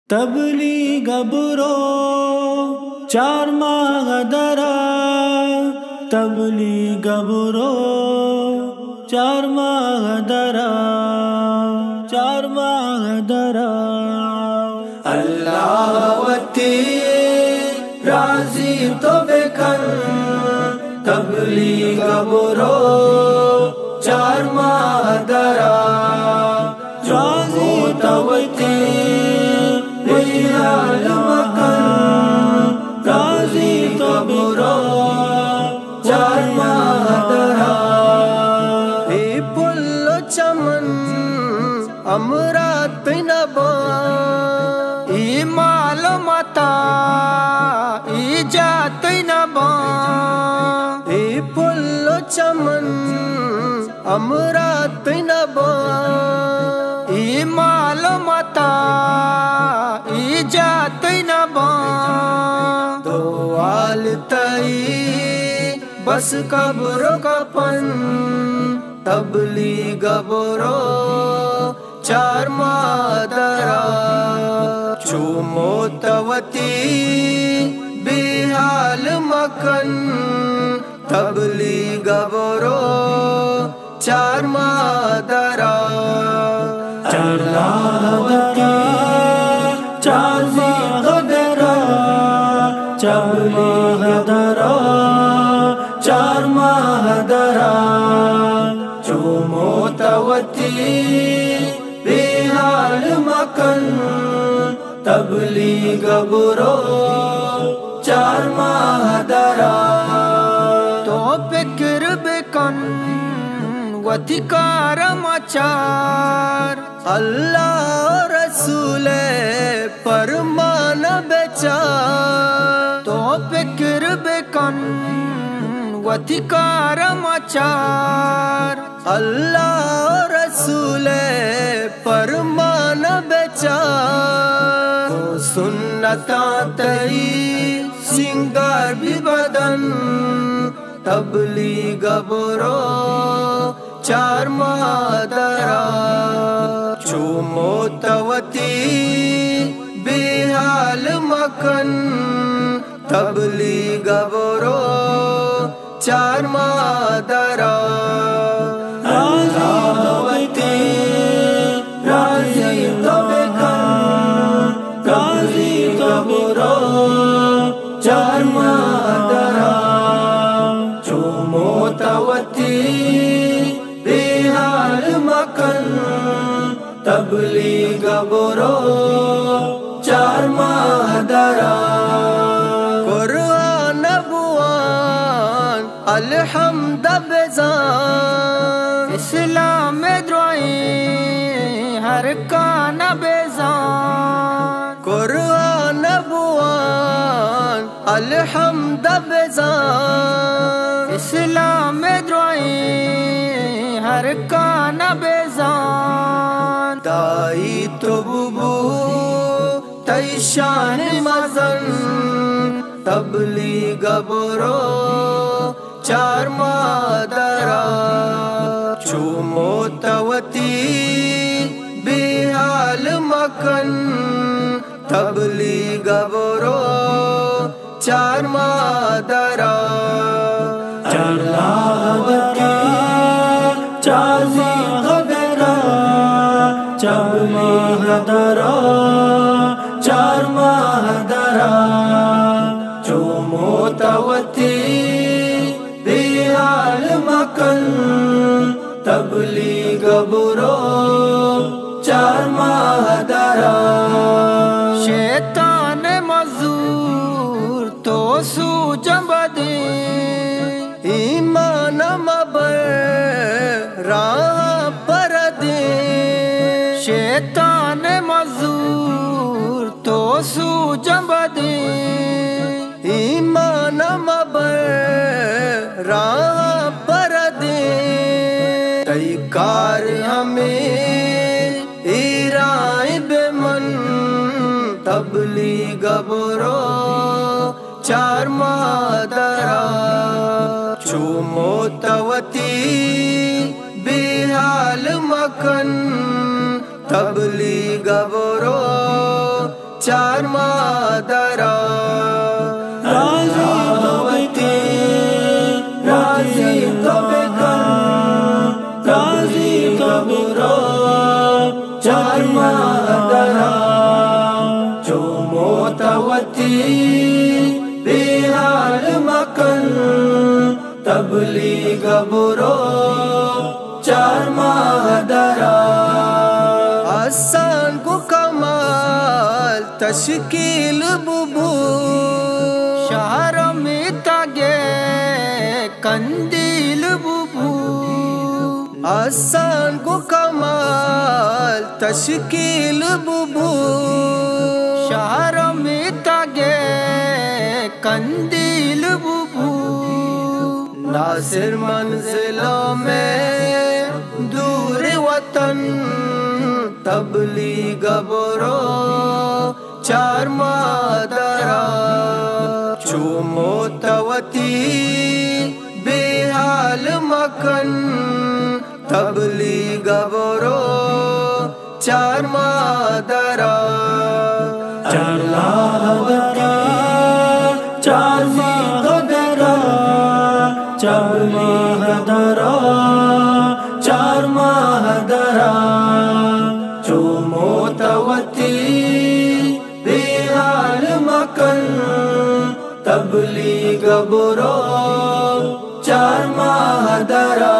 तबलीग बुरो चार माह दरा, तबलीग बुरो चार माह दरा, चार माह दरा। अल्लाह वती राजी तो बेकन, तबलीग बुरो चार माह दरा, राजी तो वती राजी तो बुरो चार माह दरा। ए पुल्लो चमन अमरात नबा, ई माल मता ई जात नबा। ए पुल्लो चमन अमरात नबा, ई माल मता ई जात नबा। दो आल तई बस कब्र कपन, तबलीग बुरो चार माह दरा। चूमो तवती बेहाल मकन, तबलीग बुरो चार माह दरा। चलावती चार माह दरा, तबलीग दरा चार माह दरा। चूमो तवती बेहाल मकन, तबलीग बुरो चार माह दरा। तो फिक्र बेकन वतिकार मचार, अल्लाह रसूल परमान बेचार। तो फिक्र बेकन वतिकार मचार, अल्लाह रसूल परमान बेचार। तो सुन्नता तई सिंगार भी बदन, तबलीग बुरो चार माह दरा। चूमो तवती बेहाल मकन, तबलीग बुरो चार माह दरा। राजी राजी तो बेकन, राजी तो बुरो चार माह दरा। चूमो तवती बेहाल मकन, तबलीग बुरो चार माह दरा। कुरान बुआन अल्हम्द बेजान, इस्लाम द्रोई हर कान बेजान। कुरान बुआन अल्हम्द बेजान, इस्लाम द्रोई हर कान बेजान। दाई तो बुबू तई शान मजन, तबलीग बुरो चार माह दरा। चूमो तवती बेहाल मकन, तबलीग बुरो चार माह दरा। चलावती चार माह दरा, तबलीग दरा चार माह दरा। चूमो तवती बेहाल मकन, तबलीग बुरो चार माह दरा। शैतान मजूर तो सूजम बदे, ईमान मबर राह पर दे। शैतान मजूर तो सूजम बदे, ईमान मबर राह पर दे। तई कार हमें इराए बेमन, तबलीग बुरो चार माह दरा। चूमो तवती बेहाल मकन, तबलीग बुरो चार मादरा राजी तबती राजी तबकल राजी तबरो चार मादरा चुमो तवती बेहाल मकन तबलीग बुरो चार मादरा आसान को कमाल तश्कील बुबू शहर में तागे कंदील बुबू आसान को कमाल तश्कील बुबू शहर में तागे कंदील बुबू नासिर मंजिलों में दूर वतन तबलीग बुरो चार मादरा चुमो तवती बेहाल मकन तबलीग बुरो चार मादरा चार मादरा चार मादरा चार मादरा चार मादरा चुमो तवती बेहाल मकन तबलीग बुरो चार मादरा।